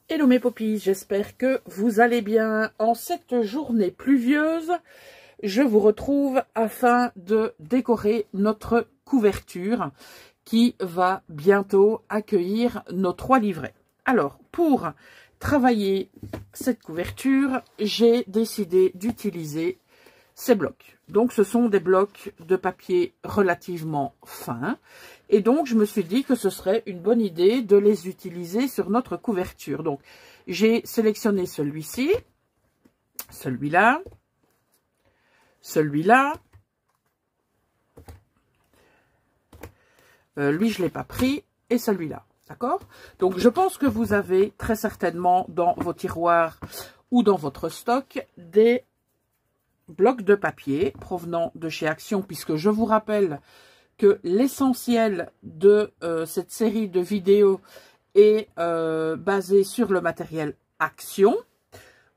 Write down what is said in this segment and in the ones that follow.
Hello mes poppies, j'espère que vous allez bien. En cette journée pluvieuse, je vous retrouve afin de décorer notre couverture qui va bientôt accueillir nos 3 livrets. Alors, pour travailler cette couverture, j'ai décidé d'utiliser ces blocs. Donc, ce sont des blocs de papier relativement fins. Et donc, je me suis dit que ce serait une bonne idée de les utiliser sur notre couverture. Donc, j'ai sélectionné celui-ci, celui-là, celui-là. Lui, je ne l'ai pas pris. Et celui-là. D'accord? Donc, je pense que vous avez très certainement dans vos tiroirs ou dans votre stock des blocs de papier provenant de chez Action, puisque je vous rappelle que l'essentiel de cette série de vidéos est basé sur le matériel Action.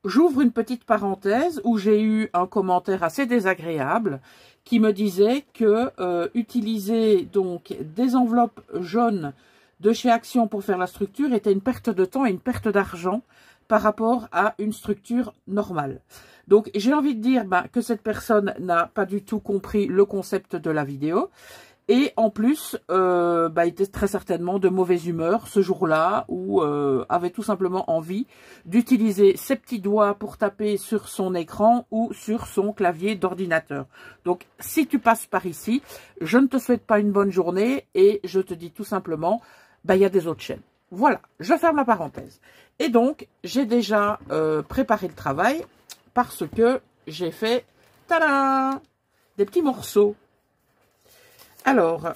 J'ouvre une petite parenthèse où j'ai eu un commentaire assez désagréable qui me disait que utiliser donc des enveloppes jaunes de chez Action pour faire la structure était une perte de temps et une perte d'argent par rapport à une structure normale. Donc, j'ai envie de dire que cette personne n'a pas du tout compris le concept de la vidéo. Et en plus, était très certainement de mauvaise humeur ce jour-là, ou avait tout simplement envie d'utiliser ses petits doigts pour taper sur son écran ou sur son clavier d'ordinateur. Donc, si tu passes par ici, je ne te souhaite pas une bonne journée et je te dis tout simplement, il y a des autres chaînes. Voilà, je ferme la parenthèse. Et donc, j'ai déjà préparé le travail parce que j'ai fait, tada, des petits morceaux. Alors,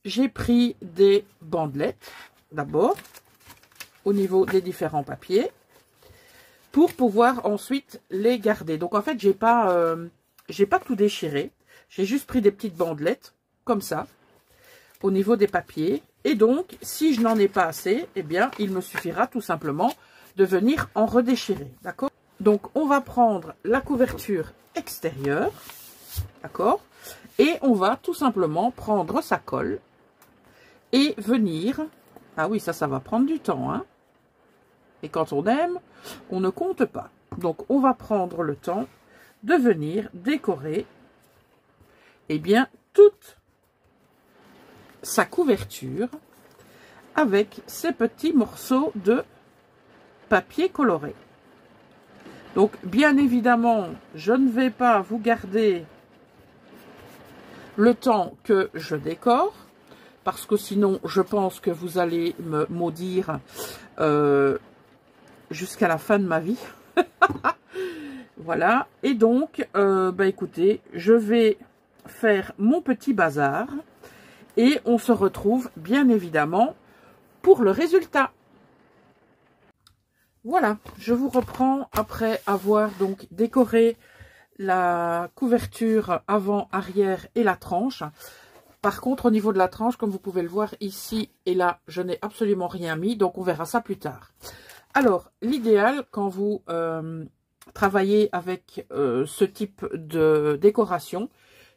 j'ai pris des bandelettes, d'abord, au niveau des différents papiers, pour pouvoir ensuite les garder. Donc, en fait, j'ai pas tout déchiré. J'ai juste pris des petites bandelettes, comme ça, au niveau des papiers. Et donc, si je n'en ai pas assez, eh bien, il me suffira tout simplement de venir en redéchirer, d'accord? Donc, on va prendre la couverture extérieure, d'accord? Et on va tout simplement prendre sa colle et venir... Ah oui, ça va prendre du temps, hein. Et quand on aime, on ne compte pas. Donc, on va prendre le temps de venir décorer, eh bien, toute sa couverture avec ces petits morceaux de papier coloré. Donc, bien évidemment, je ne vais pas vous garder le temps que je décore, parce que sinon, je pense que vous allez me maudire jusqu'à la fin de ma vie. Voilà. Et donc, écoutez, je vais faire mon petit bazar et on se retrouve bien évidemment pour le résultat. Voilà, je vous reprends après avoir donc décoré la couverture avant, arrière et la tranche. Par contre, au niveau de la tranche, comme vous pouvez le voir ici et là, je n'ai absolument rien mis, donc on verra ça plus tard. Alors, l'idéal quand vous travaillez avec ce type de décoration,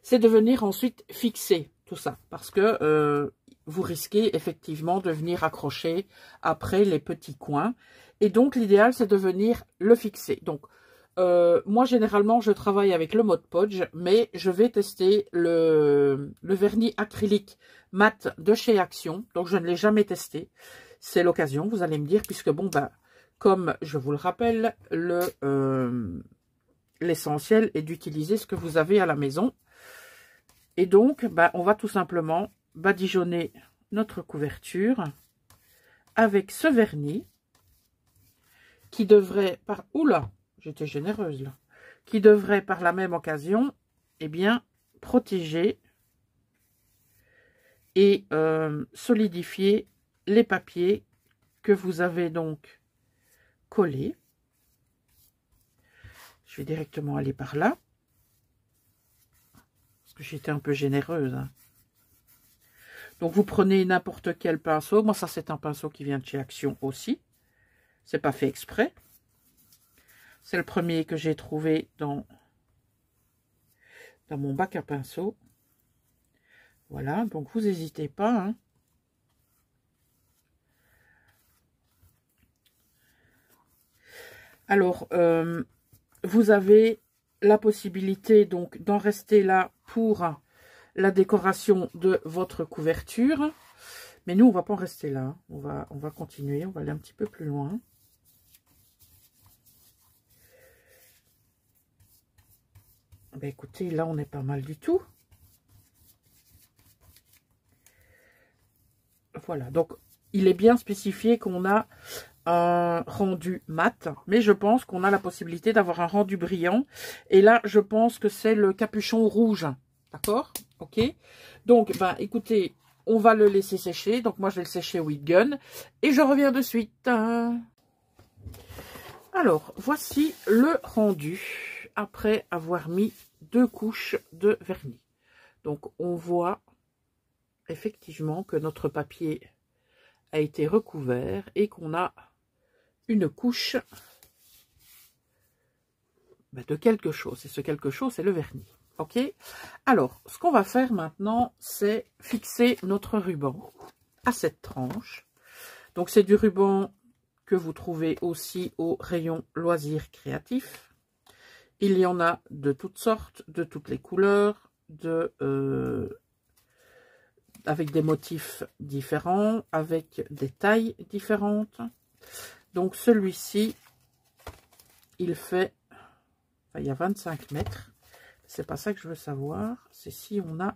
c'est de venir ensuite fixer tout ça, parce que vous risquez effectivement de venir accrocher après les petits coins. Et donc, l'idéal, c'est de venir le fixer. Donc, moi, généralement, je travaille avec le Mod Podge, mais je vais tester le vernis acrylique mat de chez Action. Donc, je ne l'ai jamais testé. C'est l'occasion, vous allez me dire, puisque, bon, comme je vous le rappelle, l'essentiel est d'utiliser ce que vous avez à la maison. Et donc, on va tout simplement badigeonner notre couverture avec ce vernis qui devrait, oula, j'étais généreuse là, qui devrait par la même occasion, eh bien, protéger et solidifier les papiers que vous avez donc collés. Je vais directement aller par là, parce que j'étais un peu généreuse, hein. Donc, vous prenez n'importe quel pinceau. Moi, ça, c'est un pinceau qui vient de chez Action aussi. C'est pas fait exprès. C'est le premier que j'ai trouvé dans mon bac à pinceaux. Voilà, donc vous n'hésitez pas, hein. Alors, vous avez la possibilité donc d'en rester là pour la décoration de votre couverture. Mais nous, on va pas en rester là. Hein. On va continuer, on va aller un petit peu plus loin. Ben, écoutez, là, on est pas mal du tout. Voilà, donc il est bien spécifié qu'on a un rendu mat, mais je pense qu'on a la possibilité d'avoir un rendu brillant. Et là, je pense que c'est le capuchon rouge. D'accord? Ok. Donc, ben, écoutez, on va le laisser sécher. Donc, moi, je vais le sécher au heat gun. Et je reviens de suite. Alors, voici le rendu après avoir mis 2 couches de vernis. Donc, on voit effectivement que notre papier a été recouvert et qu'on a une couche de quelque chose. Et ce quelque chose, c'est le vernis. Ok? Alors, ce qu'on va faire maintenant, c'est fixer notre ruban à cette tranche. Donc, c'est du ruban que vous trouvez aussi au rayon loisirs créatifs. Il y en a de toutes sortes, de toutes les couleurs, avec des motifs différents, avec des tailles différentes. Donc celui-ci, il fait, enfin, il y a 25 mètres. C'est pas ça que je veux savoir. C'est si on a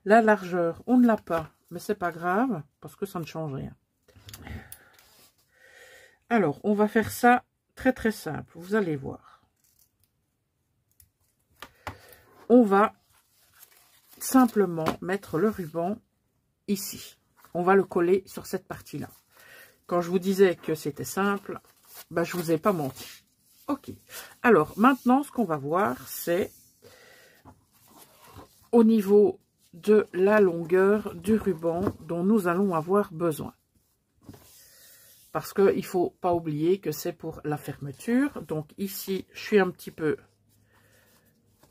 la largeur. On ne l'a pas, mais c'est pas grave parce que ça ne change rien. Alors, on va faire ça très très simple. Vous allez voir. On va simplement mettre le ruban ici. On va le coller sur cette partie-là. Quand je vous disais que c'était simple, ben, je vous ai pas menti. Ok. Alors, maintenant, ce qu'on va voir, c'est au niveau de la longueur du ruban dont nous allons avoir besoin. Parce qu'il ne faut pas oublier que c'est pour la fermeture. Donc ici, je suis un petit peu,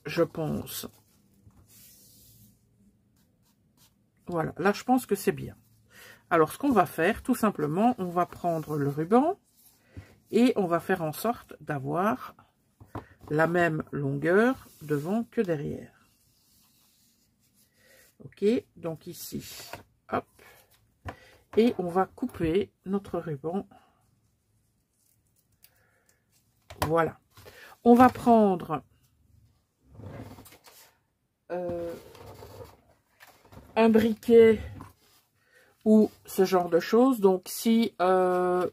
je pense, voilà, là je pense que c'est bien. Alors ce qu'on va faire, tout simplement, on va prendre le ruban et on va faire en sorte d'avoir la même longueur devant que derrière. Ok, donc ici, hop, et on va couper notre ruban. Voilà. On va prendre un briquet ou ce genre de choses. Donc, si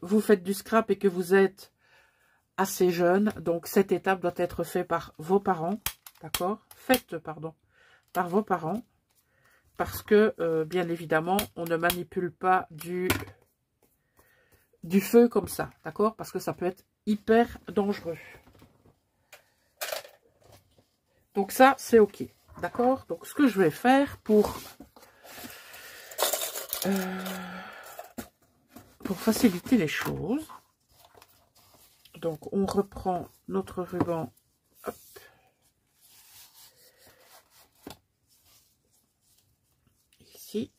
vous faites du scrap et que vous êtes assez jeune, donc cette étape doit être faite par vos parents, d'accord? Faites, pardon, par vos parents. Parce que, bien évidemment, on ne manipule pas du feu comme ça, d'accord? Parce que ça peut être hyper dangereux. Donc ça, c'est ok, d'accord? Donc ce que je vais faire pour faciliter les choses, donc on reprend notre ruban, hop. Ici,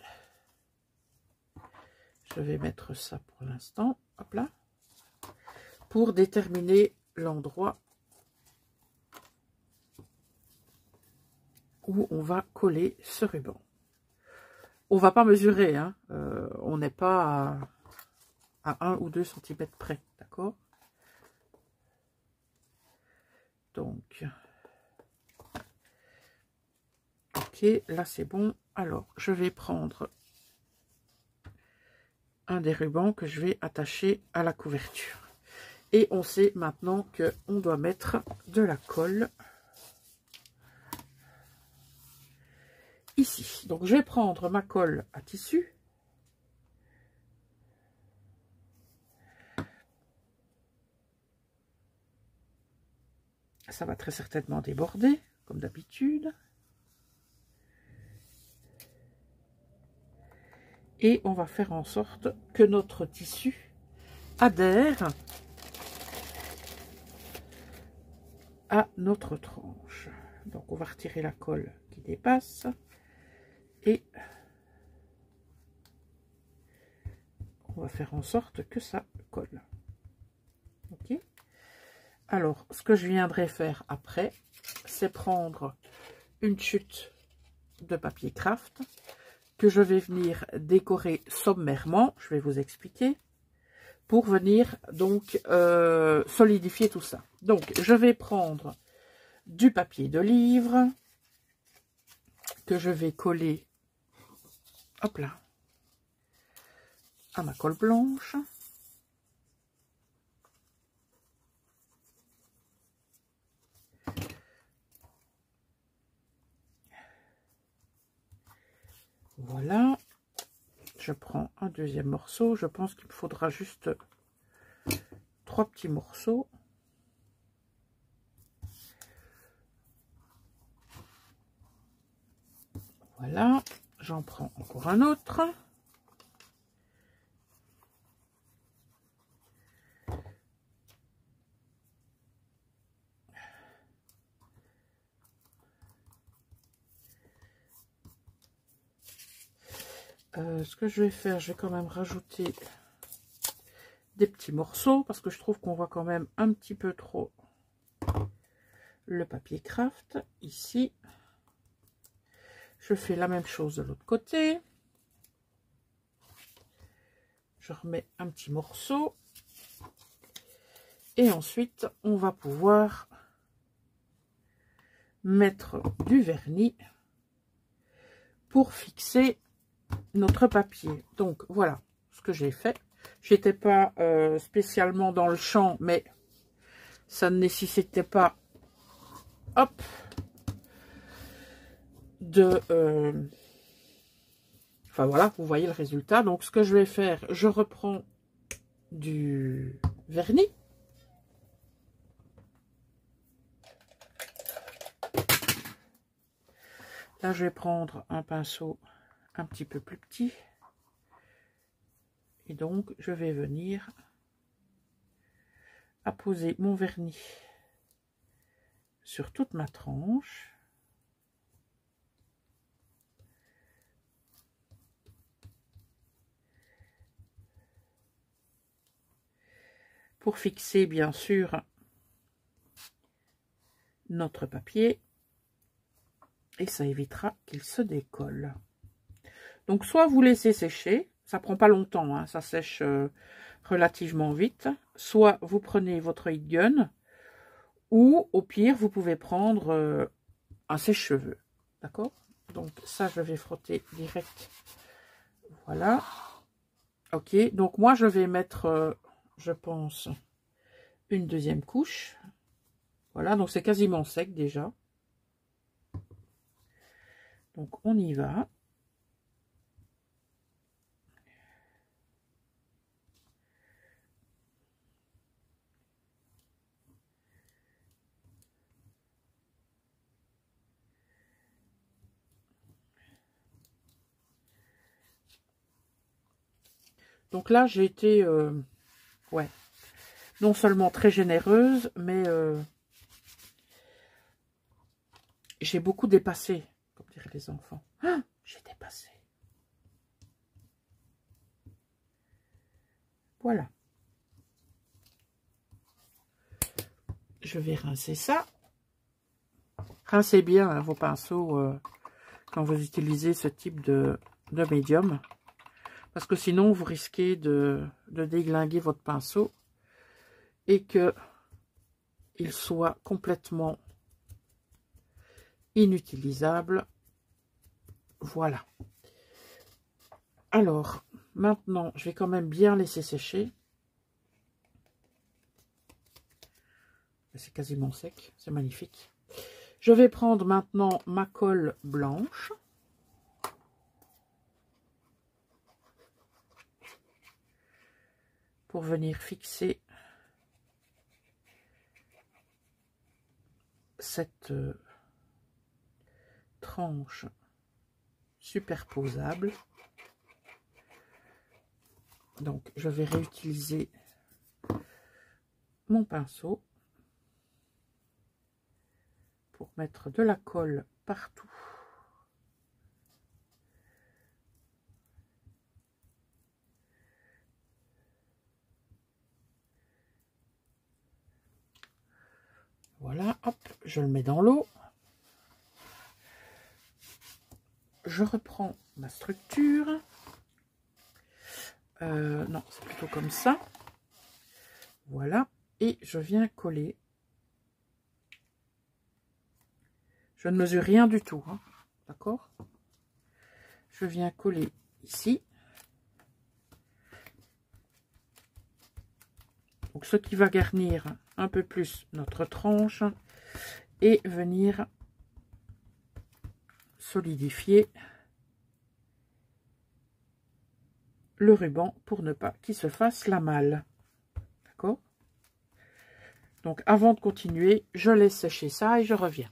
je vais mettre ça pour l'instant, hop là, pour déterminer l'endroit où on va coller ce ruban. On va pas mesurer, hein, on n'est pas à 1 ou 2 cm près, d'accord? Donc, ok, là c'est bon. Alors, je vais prendre un des rubans que je vais attacher à la couverture. Et on sait maintenant qu'on doit mettre de la colle ici. Donc, je vais prendre ma colle à tissu. Ça va très certainement déborder, comme d'habitude. Et on va faire en sorte que notre tissu adhère à notre tranche. Donc, on va retirer la colle qui dépasse. Et on va faire en sorte que ça colle. Ok. Alors, ce que je viendrai faire après, c'est prendre une chute de papier craft que je vais venir décorer sommairement, je vais vous expliquer, pour venir donc solidifier tout ça. Donc, je vais prendre du papier de livre que je vais coller, hop là, à ma colle blanche. Voilà, je prends un deuxième morceau. Je pense qu'il me faudra juste 3 petits morceaux. Voilà, j'en prends encore un autre. Ce que je vais faire, je vais quand même rajouter des petits morceaux parce que je trouve qu'on voit quand même un petit peu trop le papier craft ici. Je fais la même chose de l'autre côté. Je remets un petit morceau et ensuite on va pouvoir mettre du vernis pour fixer notre papier. Donc voilà ce que j'ai fait. J'étais pas spécialement dans le champ, mais ça ne nécessitait pas, hop, de enfin voilà, vous voyez le résultat. Donc ce que je vais faire, je reprends du vernis. Là je vais prendre un pinceau un petit peu plus petit. Et donc, je vais venir apposer mon vernis sur toute ma tranche. Pour fixer, bien sûr, notre papier. Et ça évitera qu'il se décolle. Donc, soit vous laissez sécher. Ça prend pas longtemps, hein, ça sèche relativement vite. Soit vous prenez votre heat gun. Ou, au pire, vous pouvez prendre un sèche-cheveux. D'accord? Donc, ça, je vais frotter direct. Voilà. Ok, donc moi, je vais mettre, je pense, une deuxième couche. Voilà, donc c'est quasiment sec déjà. Donc, on y va. Donc là, j'ai été, ouais, non seulement très généreuse, mais j'ai beaucoup dépassé, comme diraient les enfants. Ah, j'ai dépassé. Voilà. Je vais rincer ça. Rincez bien hein, vos pinceaux quand vous utilisez ce type de médium. Parce que sinon, vous risquez de déglinguer votre pinceau et que il soit complètement inutilisable. Voilà. Alors, maintenant, je vais quand même bien laisser sécher. C'est quasiment sec, c'est magnifique. Je vais prendre maintenant ma colle blanche. Pour venir fixer cette tranche superposable. Donc, je vais réutiliser mon pinceau pour mettre de la colle partout. Voilà, hop, je le mets dans l'eau. Je reprends ma structure. Non, c'est plutôt comme ça. Voilà, et je viens coller. Je ne mesure rien du tout, hein, d'accord? Je viens coller ici. Donc, ce qui va garnir un peu plus notre tranche et venir solidifier le ruban pour ne pas qu'il se fasse la malle. D'accord? Donc, avant de continuer, je laisse sécher ça et je reviens.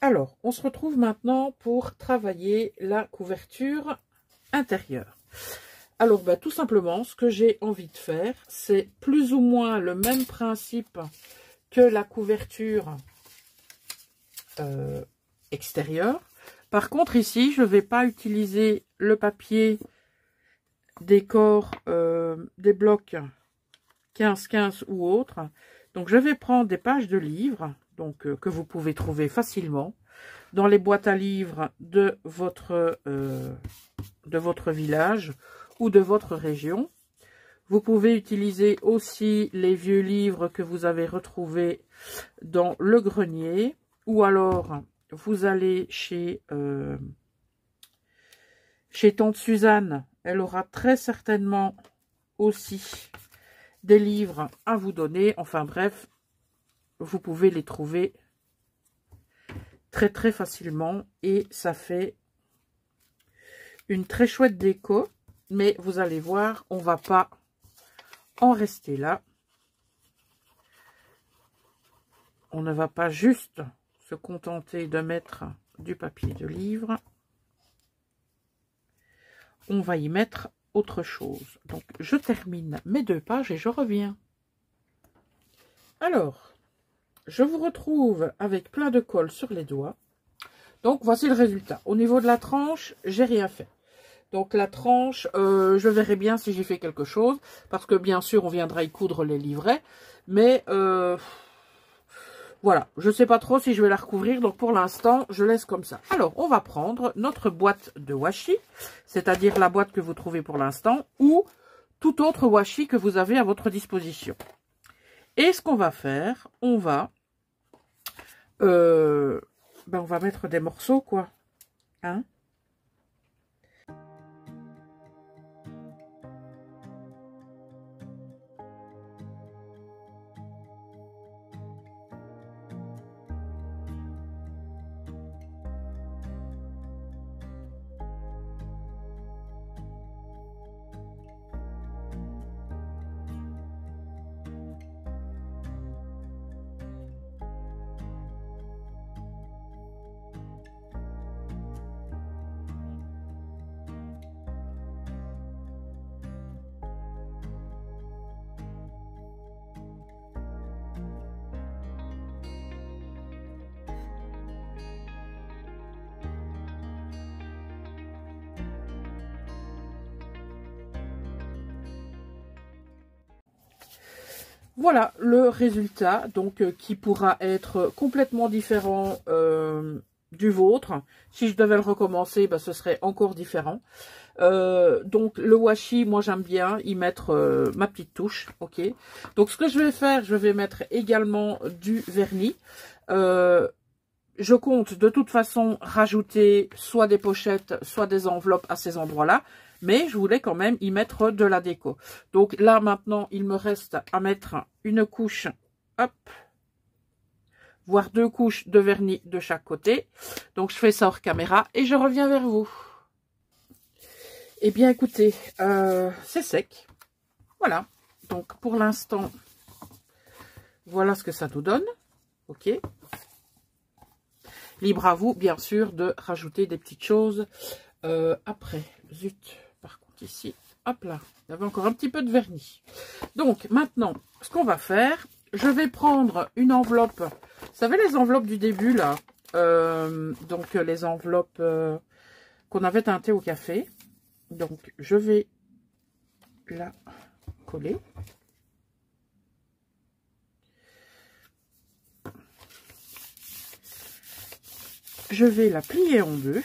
Alors, on se retrouve maintenant pour travailler la couverture intérieure. Alors, tout simplement, ce que j'ai envie de faire, c'est plus ou moins le même principe que la couverture extérieure. Par contre, ici, je ne vais pas utiliser le papier décor des blocs 15-15 ou autres. Donc, je vais prendre des pages de livres donc, que vous pouvez trouver facilement dans les boîtes à livres de votre village ou de votre région. Vous pouvez utiliser aussi les vieux livres que vous avez retrouvés dans le grenier, ou alors vous allez chez Tante Suzanne. Elle aura très certainement aussi des livres à vous donner. Enfin bref, vous pouvez les trouver très très facilement et ça fait une très chouette déco. Mais vous allez voir, on va pas en rester là. On ne va pas juste se contenter de mettre du papier de livre. On va y mettre autre chose. Donc, je termine mes 2 pages et je reviens. Alors, je vous retrouve avec plein de colle sur les doigts. Donc, voici le résultat. Au niveau de la tranche, j'ai rien fait. Donc, la tranche, je verrai bien si j'ai fait quelque chose. Parce que, bien sûr, on viendra y coudre les livrets. Mais, voilà. Je ne sais pas trop si je vais la recouvrir. Donc, pour l'instant, je laisse comme ça. Alors, on va prendre notre boîte de washi. C'est-à-dire la boîte que vous trouvez pour l'instant. Ou tout autre washi que vous avez à votre disposition. Et ce qu'on va faire, on va mettre des morceaux, quoi. Hein? Voilà le résultat, donc qui pourra être complètement différent du vôtre. Si je devais le recommencer, ce serait encore différent. Donc le washi, moi j'aime bien y mettre ma petite touche, ok. Donc ce que je vais faire, je vais mettre également du vernis. Je compte de toute façon rajouter soit des pochettes, soit des enveloppes à ces endroits-là. Mais je voulais quand même y mettre de la déco. Donc là, maintenant, il me reste à mettre une couche, hop, voire 2 couches de vernis de chaque côté. Donc je fais ça hors caméra et je reviens vers vous. Eh bien, écoutez, c'est sec. Voilà. Donc pour l'instant, voilà ce que ça nous donne. Ok. Libre à vous, bien sûr, de rajouter des petites choses après. Zut. Par contre, ici, hop là, il y avait encore un petit peu de vernis. Donc, maintenant, ce qu'on va faire, je vais prendre une enveloppe. Vous savez, les enveloppes du début, là. Donc, les enveloppes qu'on avait teintées au café. Donc, je vais la coller. Je vais la plier en deux.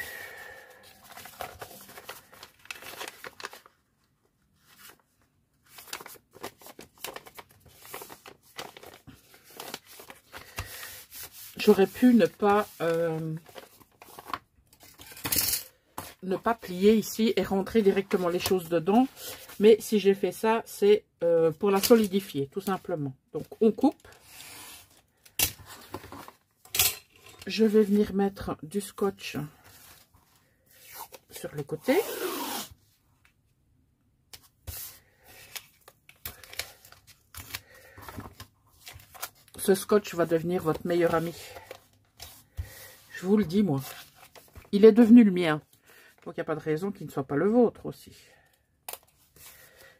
J'aurais pu ne pas plier ici et rentrer directement les choses dedans. Mais si j'ai fait ça, c'est pour la solidifier, tout simplement. Donc, on coupe. Je vais venir mettre du scotch sur le côté. Ce scotch va devenir votre meilleur ami. Je vous le dis, moi. Il est devenu le mien. Donc, il n'y a pas de raison qu'il ne soit pas le vôtre aussi.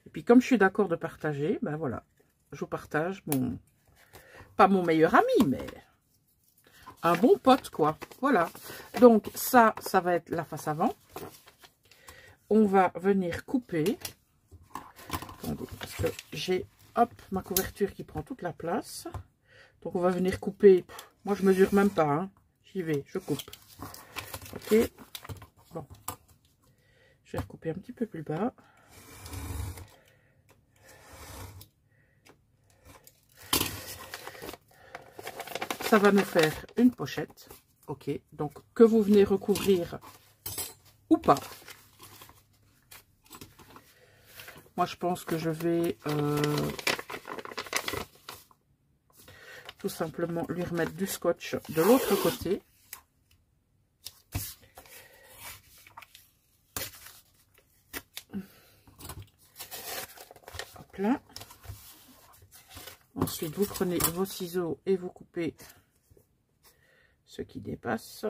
Et puis, comme je suis d'accord de partager, ben voilà. Je vous partage mon... Pas mon meilleur ami, mais... un bon pote, quoi. Voilà. Donc, ça va être la face avant. On va venir couper. Attendez, parce que j'ai, hop, ma couverture qui prend toute la place. Donc, on va venir couper. Moi, je mesure même pas. Hein. J'y vais, je coupe. Ok. Bon. Je vais recouper un petit peu plus bas. Ça va nous faire une pochette. Ok. Donc, que vous venez recouvrir ou pas. Moi, je pense que je vais... tout simplement lui remettre du scotch de l'autre côté. Hop là. Ensuite, vous prenez vos ciseaux et vous coupez ce qui dépasse.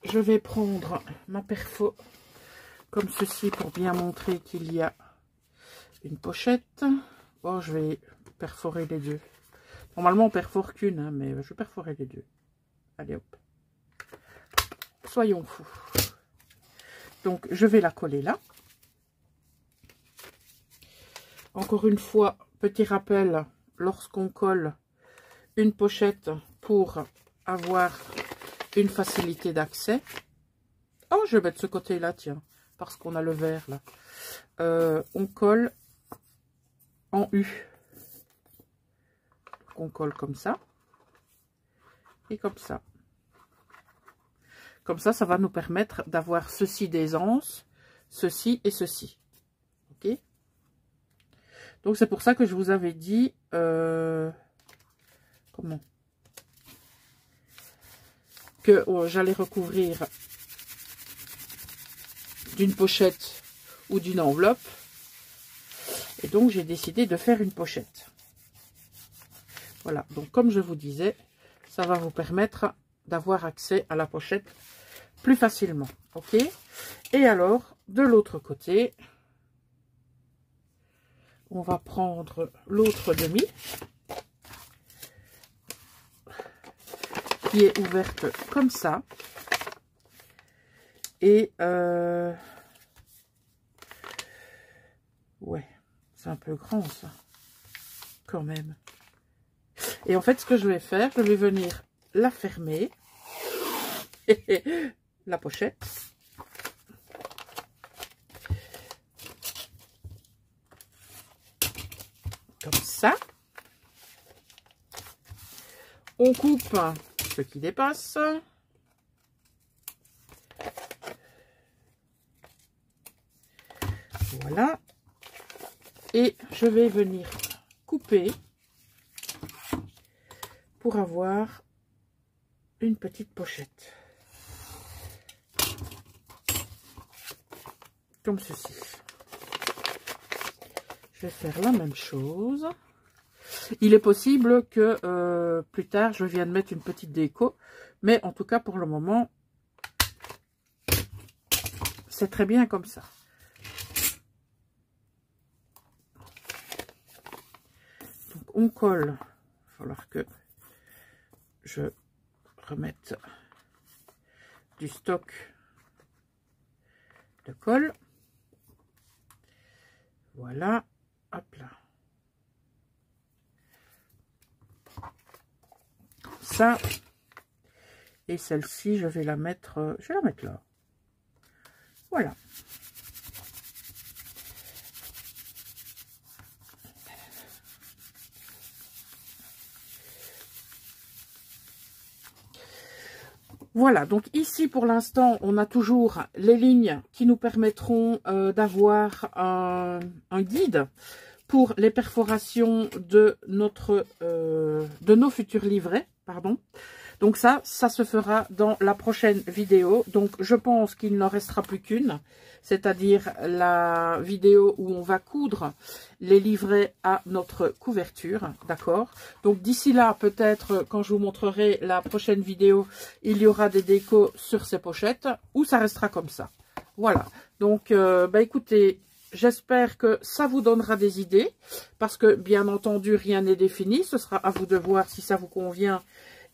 Je vais prendre ma perfo comme ceci pour bien montrer qu'il y a une pochette. Bon, je vais perforer les deux. Normalement, on perfore qu'une, hein, mais je vais perforer les deux. Allez, hop. Soyons fous. Donc, je vais la coller là. Encore une fois, petit rappel, lorsqu'on colle une pochette pour avoir une facilité d'accès. Oh, je vais mettre ce côté-là, tiens. Parce qu'on a le vert là. On colle en U. On colle comme ça. Et comme ça. Comme ça, ça va nous permettre d'avoir ceci d'aisance, ceci et ceci. Ok? Donc, c'est pour ça que je vous avais dit... comment? Que j'allais recouvrir d'une pochette ou d'une enveloppe. Et donc, j'ai décidé de faire une pochette. Voilà. Donc, comme je vous disais, ça va vous permettre d'avoir accès à la pochette plus facilement. Ok? Et alors, de l'autre côté, on va prendre l'autre demi qui est ouverte comme ça. Et ouais, c'est un peu grand ça, quand même. Et en fait, ce que je vais faire, je vais venir la fermer, la pochette. Comme ça. On coupe ce qui dépasse. Voilà. Et je vais venir couper pour avoir une petite pochette. Comme ceci. Je vais faire la même chose. Il est possible que plus tard, je vienne mettre une petite déco. Mais en tout cas, pour le moment, c'est très bien comme ça. Donc, on colle. Il va falloir que je remette du stock de colle. Voilà. Hop là. Ça. Et celle-ci, je vais la mettre là. Voilà. Voilà, donc ici pour l'instant, on a toujours les lignes qui nous permettront d'avoir un guide pour les perforations de nos futurs livrets, pardon. Donc ça se fera dans la prochaine vidéo. Donc je pense qu'il n'en restera plus qu'une, c'est-à-dire la vidéo où on va coudre les livrets à notre couverture, d'accord? Donc d'ici là, peut-être quand je vous montrerai la prochaine vidéo, il y aura des décos sur ces pochettes, ou ça restera comme ça. Voilà, donc écoutez, j'espère que ça vous donnera des idées, parce que bien entendu, rien n'est défini. Ce sera à vous de voir si ça vous convient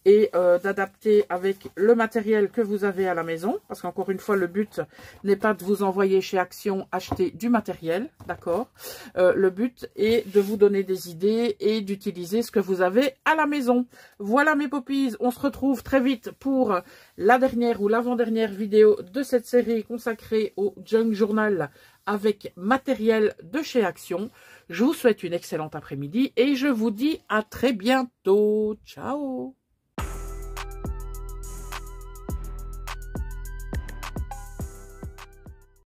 et d'adapter avec le matériel que vous avez à la maison. Parce qu'encore une fois, le but n'est pas de vous envoyer chez Action acheter du matériel, d'accord? Le but est de vous donner des idées et d'utiliser ce que vous avez à la maison. Voilà mes poppies, on se retrouve très vite pour la dernière ou l'avant-dernière vidéo de cette série consacrée au Junk Journal avec matériel de chez Action. Je vous souhaite une excellente après-midi et je vous dis à très bientôt. Ciao!